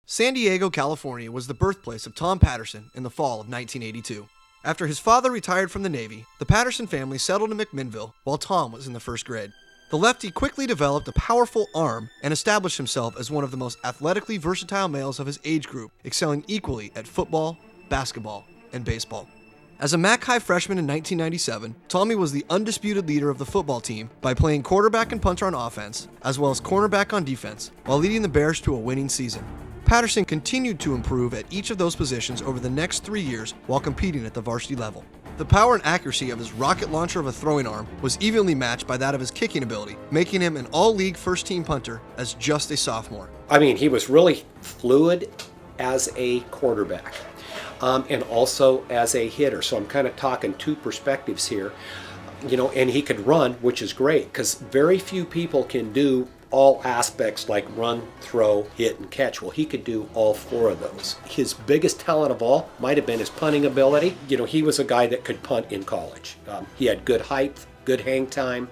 San Diego, California was the birthplace of Tom Paterson in the fall of 1982. After his father retired from the Navy, the Paterson family settled in McMinnville while Tom was in the first grade. The lefty quickly developed a powerful arm and established himself as one of the most athletically versatile males of his age group, excelling equally at football, basketball, and baseball. As a MAC High freshman in 1997, Tommy was the undisputed leader of the football team by playing quarterback and punter on offense, as well as cornerback on defense, while leading the Bears to a winning season. Paterson continued to improve at each of those positions over the next 3 years while competing at the varsity level. The power and accuracy of his rocket launcher of a throwing arm was evenly matched by that of his kicking ability, making him an all-league first-team punter as just a sophomore. He was really fluid as a quarterback and also as a hitter. So I'm kind of talking two perspectives here. And he could run, which is great because very few people can do all aspects like run, throw, hit, and catch. Well, he could do all four of those. His biggest talent of all might have been his punting ability. He was a guy that could punt in college. He had good height, good hang time,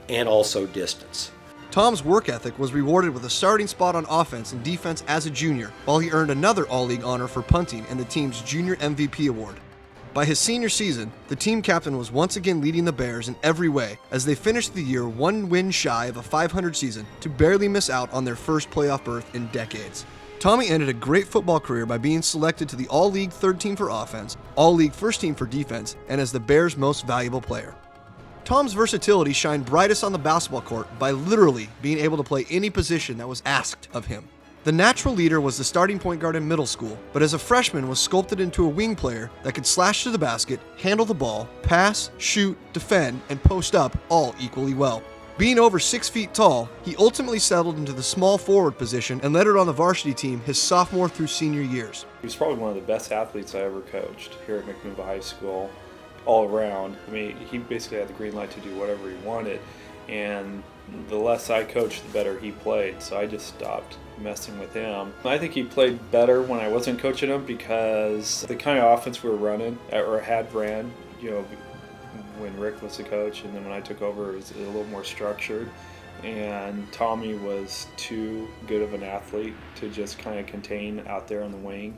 and also distance. Tom's work ethic was rewarded with a starting spot on offense and defense as a junior, while he earned another All-League honor for punting and the team's Junior MVP award. By his senior season, the team captain was once again leading the Bears in every way as they finished the year one win shy of a .500 season to barely miss out on their first playoff berth in decades. Tommy ended a great football career by being selected to the All-League third team for offense, All-League first team for defense, and as the Bears' most valuable player. Tom's versatility shined brightest on the basketball court by literally being able to play any position that was asked of him. The natural leader was the starting point guard in middle school, but as a freshman was sculpted into a wing player that could slash to the basket, handle the ball, pass, shoot, defend, and post up all equally well. Being over 6 feet tall, he ultimately settled into the small forward position and led it on the varsity team his sophomore through senior years. He was probably one of the best athletes I ever coached here at McMinnville High School, all around. He basically had the green light to do whatever he wanted, and the less I coached, the better he played, so I just stopped messing with him. I think he played better when I wasn't coaching him because the kind of offense we were running, or had ran, when Rick was the coach, and then when I took over, it was a little more structured. And Tommy was too good of an athlete to just kind of contain out there on the wing,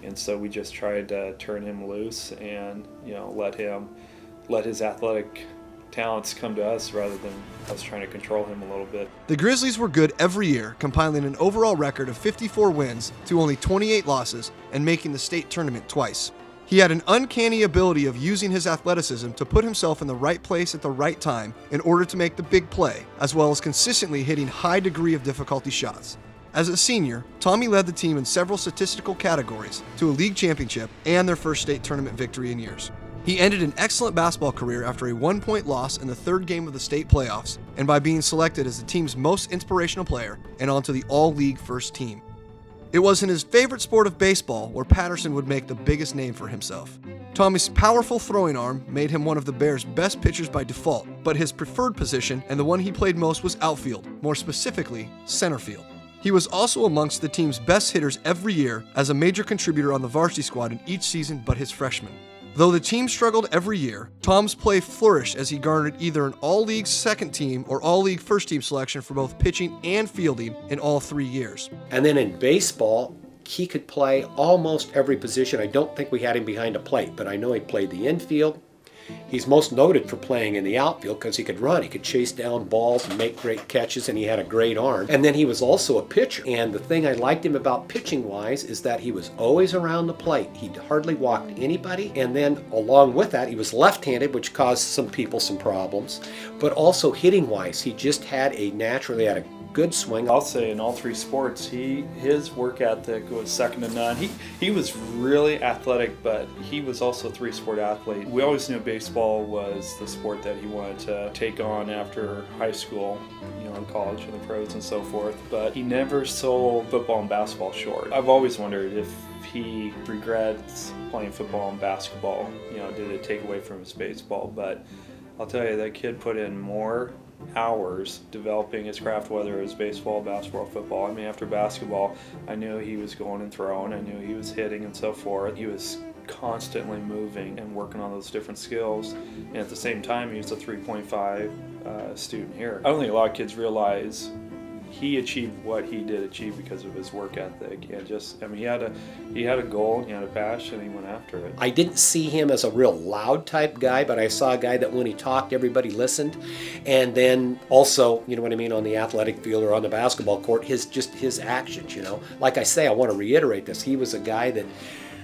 and so we just tried to turn him loose and let his athletic talents come to us rather than us trying to control him a little bit. The Grizzlies were good every year, compiling an overall record of 54 wins to only 28 losses and making the state tournament twice. He had an uncanny ability of using his athleticism to put himself in the right place at the right time in order to make the big play, as well as consistently hitting high degree of difficulty shots. As a senior, Tommy led the team in several statistical categories to a league championship and their first state tournament victory in years. He ended an excellent basketball career after a 1-point loss in the third game of the state playoffs, and by being selected as the team's most inspirational player and onto the all-league first team. It was in his favorite sport of baseball where Paterson would make the biggest name for himself. Tommy's powerful throwing arm made him one of the Bears' best pitchers by default, but his preferred position and the one he played most was outfield, more specifically, center field. He was also amongst the team's best hitters every year as a major contributor on the varsity squad in each season but his freshman. Though the team struggled every year, Tom's play flourished as he garnered either an All-League second team or All-League first team selection for both pitching and fielding in all 3 years. And then in baseball, he could play almost every position. I don't think we had him behind a plate, but I know he played the infield. He's most noted for playing in the outfield because he could run. He could chase down balls and make great catches, and he had a great arm. And then he was also a pitcher. And the thing I liked him about pitching-wise is that he was always around the plate. He hardly walked anybody. And then along with that, he was left-handed, which caused some people some problems. But also hitting-wise, he just had a good swing. I'll say in all 3 sports, his work ethic was second to none. He was really athletic, but he was also a 3-sport athlete. We always knew baseball was the sport that he wanted to take on after high school, in college and the pros and so forth, but he never sold football and basketball short. I've always wondered if he regrets playing football and basketball, did it take away from his baseball, but I'll tell you, that kid put in more hours developing his craft, whether it was baseball, basketball, football. After basketball, I knew he was going and throwing, I knew he was hitting and so forth. He was constantly moving and working on those different skills, and at the same time, he was a 3.5 student here. I don't think a lot of kids realize he achieved what he did achieve because of his work ethic, and just, I mean, he had a goal, and he had a passion, and he went after it. I didn't see him as a real loud type guy, but I saw a guy that when he talked, everybody listened. And then also, you know what I mean, on the athletic field or on the basketball court, his actions, you know. Like I say, I want to reiterate this. He was a guy that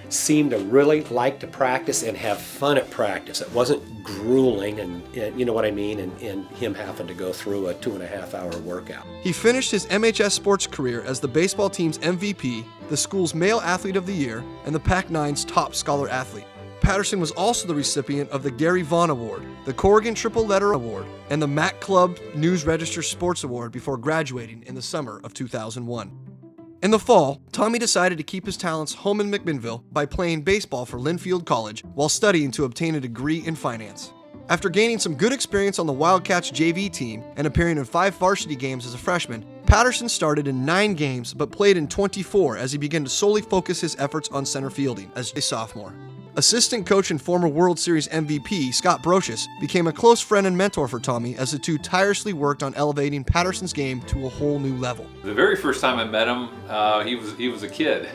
seemed to really like to practice and have fun at practice. It wasn't grueling and you know what I mean, and him having to go through a 2.5-hour workout. He finished his MHS sports career as the baseball team's MVP, the school's Male Athlete of the Year, and the Pac-9's top scholar athlete. Paterson was also the recipient of the Gary Vaughn Award, the Corrigan Triple Letter Award, and the Mac Club News Register Sports Award before graduating in the summer of 2001. In the fall, Tommy decided to keep his talents home in McMinnville by playing baseball for Linfield College while studying to obtain a degree in finance. After gaining some good experience on the Wildcats JV team and appearing in 5 varsity games as a freshman, Paterson started in 9 games but played in 24 as he began to solely focus his efforts on center fielding as a sophomore. Assistant coach and former World Series MVP Scott Brocious became a close friend and mentor for Tommy as the two tirelessly worked on elevating Paterson's game to a whole new level. The very first time I met him, he was a kid,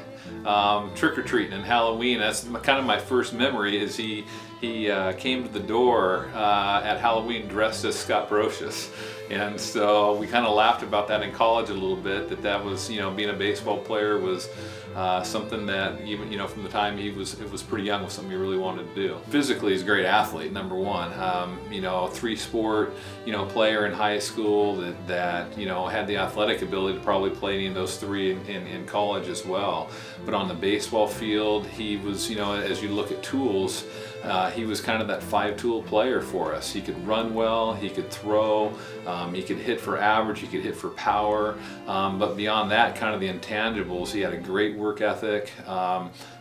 trick-or-treating and Halloween. That's kind of my first memory. Is he came to the door at Halloween dressed as Scott Brocious. And so we kind of laughed about that in college a little bit, that was, you know, being a baseball player was something that even, you know, from the time it was pretty young, was something he really wanted to do. Physically, he's a great athlete, number one. You know, 3-sport, you know, player in high school that you know, had the athletic ability to probably play any of those 3 in college as well. But on the baseball field, he was, you know, as you look at tools, he was kind of that 5-tool player for us. He could run well, he could throw, he could hit for average, he could hit for power, but beyond that, kind of the intangibles, he had a great work ethic,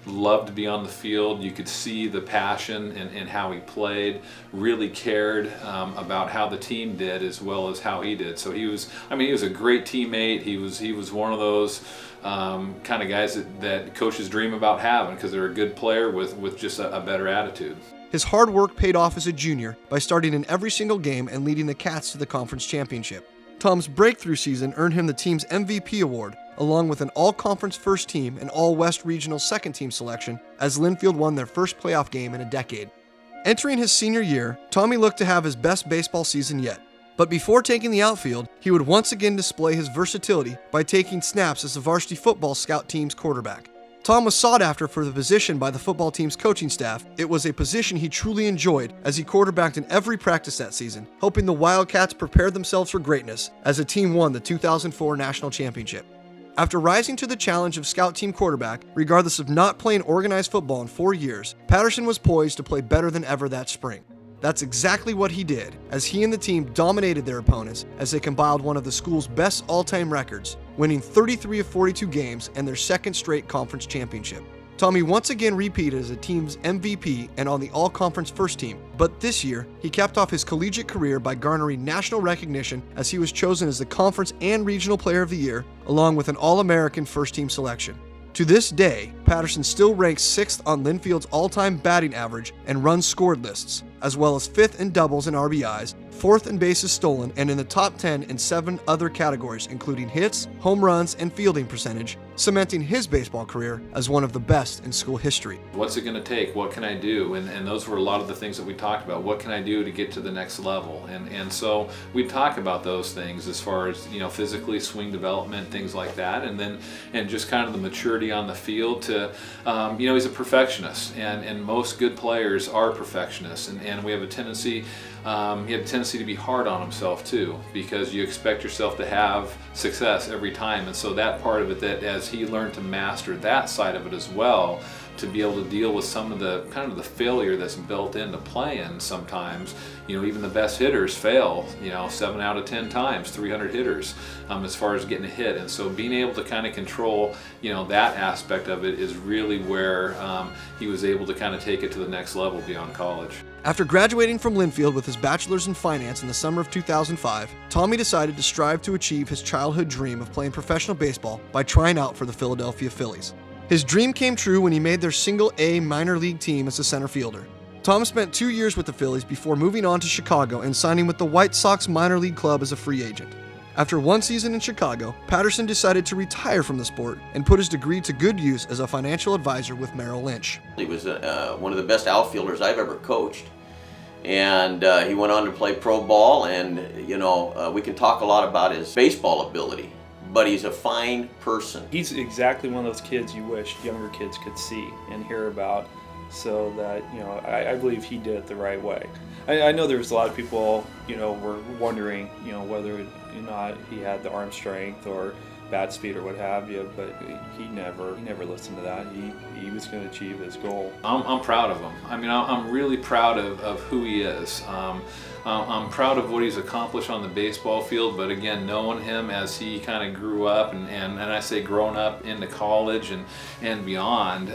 loved to be on the field. You could see the passion in how he played, really cared about how the team did as well as how he did. So he was a great teammate. He was one of those kind of guys that coaches dream about having, because they're a good player with just a better attitude. His hard work paid off as a junior by starting in every single game and leading the Cats to the conference championship. Tom's breakthrough season earned him the team's MVP award, along with an all-conference first team and all-West regional second team selection, as Linfield won their first playoff game in a decade. Entering his senior year, Tommy looked to have his best baseball season yet. But before taking the outfield, he would once again display his versatility by taking snaps as the varsity football scout team's quarterback. Tom was sought after for the position by the football team's coaching staff. It was a position he truly enjoyed as he quarterbacked in every practice that season, hoping the Wildcats prepared themselves for greatness as the team won the 2004 national championship. After rising to the challenge of scout team quarterback, regardless of not playing organized football in 4 years, Paterson was poised to play better than ever that spring. That's exactly what he did, as he and the team dominated their opponents as they compiled one of the school's best all-time records, winning 33 of 42 games and their second straight conference championship. Tommy once again repeated as a team's MVP and on the all-conference first team, but this year, he capped off his collegiate career by garnering national recognition as he was chosen as the conference and regional player of the year, along with an All-American first-team selection. To this day, Paterson still ranks 6th on Linfield's all-time batting average and runs scored lists, as well as 5th in doubles and RBIs, 4th in bases stolen, and in the top 10 in 7 other categories, including hits, home runs, and fielding percentage, cementing his baseball career as one of the best in school history. What's it going to take? What can I do? And those were a lot of the things that we talked about. What can I do to get to the next level? And so we talk about those things as far as, you know, physically, swing development, things like that, and just kind of the maturity on the field to, you know, he's a perfectionist, and most good players are perfectionists, and we have a tendency, to be hard on himself too, because you expect yourself to have success every time. And so that part of it, that as he learned to master that side of it as well, to be able to deal with some of the kind of the failure that's built into playing sometimes. You know, even the best hitters fail, you know, 7 out of 10 times, 300 hitters, as far as getting a hit. And so being able to kind of control, you know, that aspect of it is really where he was able to kind of take it to the next level beyond college. After graduating from Linfield with his bachelor's in finance in the summer of 2005, Tommy decided to strive to achieve his childhood dream of playing professional baseball by trying out for the Philadelphia Phillies. His dream came true when he made their single-A minor league team as a center fielder. Tom spent 2 years with the Phillies before moving on to Chicago and signing with the White Sox minor league club as a free agent. After one season in Chicago, Paterson decided to retire from the sport and put his degree to good use as a financial advisor with Merrill Lynch. He was one of the best outfielders I've ever coached. And he went on to play pro ball, and we can talk a lot about his baseball ability, but he's a fine person. He's exactly one of those kids you wish younger kids could see and hear about, so that, I believe he did it the right way. I know there's a lot of people, were wondering, whether or not he had the arm strength or bat speed or what have you, but he never listened to that. He was going to achieve his goal. I'm proud of him. I mean, I'm really proud of who he is. I'm proud of what he's accomplished on the baseball field, but again, knowing him as he kind of grew up and I say grown up into college and beyond,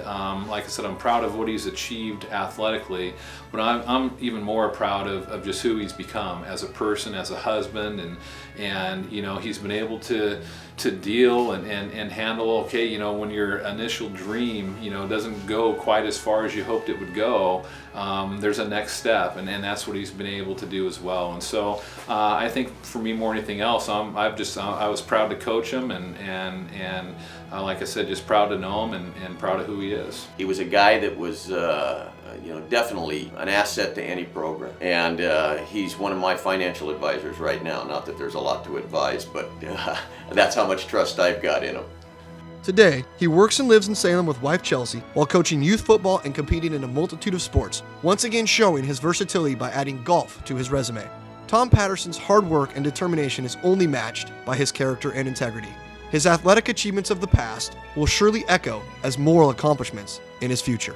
like I said, I'm proud of what he's achieved athletically, but I'm even more proud of just who he's become as a person, as a husband, and he's been able to deal and handle, okay, when your initial dream, doesn't go quite as far as you hoped it would go, there's a next step, and that's what he's been able to do as well. And so I think for me, more than anything else, I was proud to coach him, and like I said, just proud to know him and proud of who he is. He was a guy that was definitely an asset to any program, and he's one of my financial advisors right now. Not that there's a lot to advise, but that's how much trust I've got in him. Today, he works and lives in Salem with wife Chelsea while coaching youth football and competing in a multitude of sports, once again showing his versatility by adding golf to his resume. Tom Paterson's hard work and determination is only matched by his character and integrity. His athletic achievements of the past will surely echo as moral accomplishments in his future.